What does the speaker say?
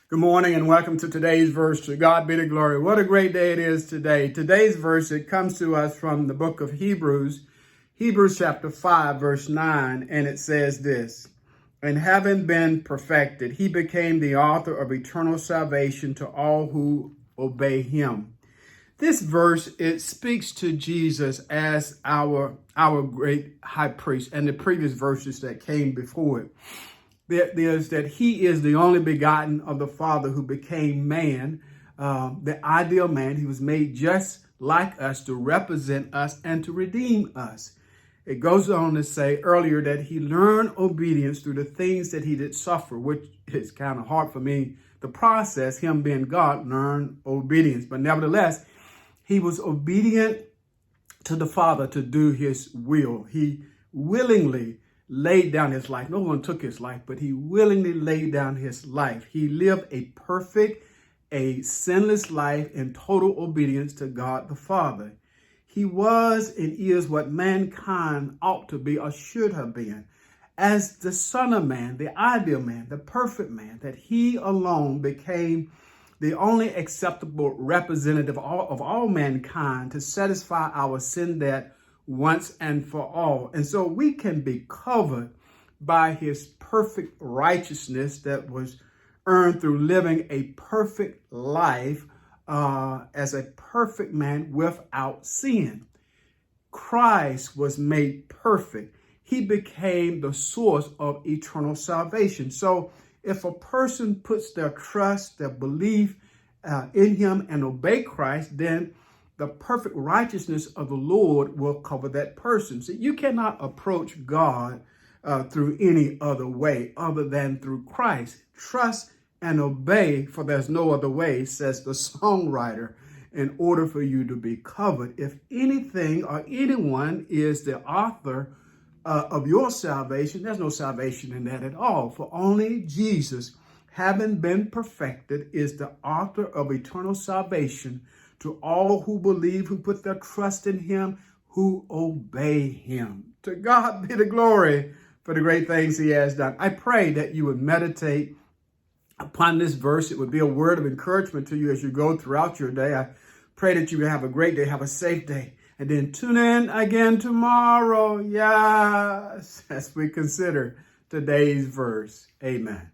Good morning and welcome to today's verse. To God be the glory. What a great day it is today. Today's verse, it comes to us from the book of Hebrews chapter 5, verse 9, and it says this: "And having been perfected, he became the author of eternal salvation to all who obey him." This verse, it speaks to Jesus as our great high priest, and the previous verses that came before it. There's that he is the only begotten of the Father who became man, the ideal man. He was made just like us to represent us and to redeem us. It goes on to say earlier that he learned obedience through the things that he did suffer, which is kind of hard for me to process. Him being God learned obedience, but nevertheless, he was obedient to the Father to do his will. He willingly laid down his life. No one took his life, but he willingly laid down his life. He lived a perfect, a sinless life in total obedience to God the Father. He was and is what mankind ought to be or should have been. As the Son of Man, the ideal man, the perfect man, that he alone became the only acceptable representative of all mankind to satisfy our sin debt once and for all. And so we can be covered by his perfect righteousness that was earned through living a perfect life as a perfect man without sin. Christ was made perfect. He became the source of eternal salvation. So if a person puts their trust, their belief in him and obey Christ, then the perfect righteousness of the Lord will cover that person. So you cannot approach God through any other way other than through Christ. Trust and obey, for there's no other way, says the songwriter, in order for you to be covered. If anything or anyone is the author of your salvation, there's no salvation in that at all. For only Jesus, having been perfected, is the author of eternal salvation to all who believe, who put their trust in him, who obey him. To God be the glory for the great things he has done. I pray that you would meditate upon this verse. It would be a word of encouragement to you as you go throughout your day. I pray that you would have a great day, have a safe day, and then tune in again tomorrow. Yes, as we consider today's verse. Amen.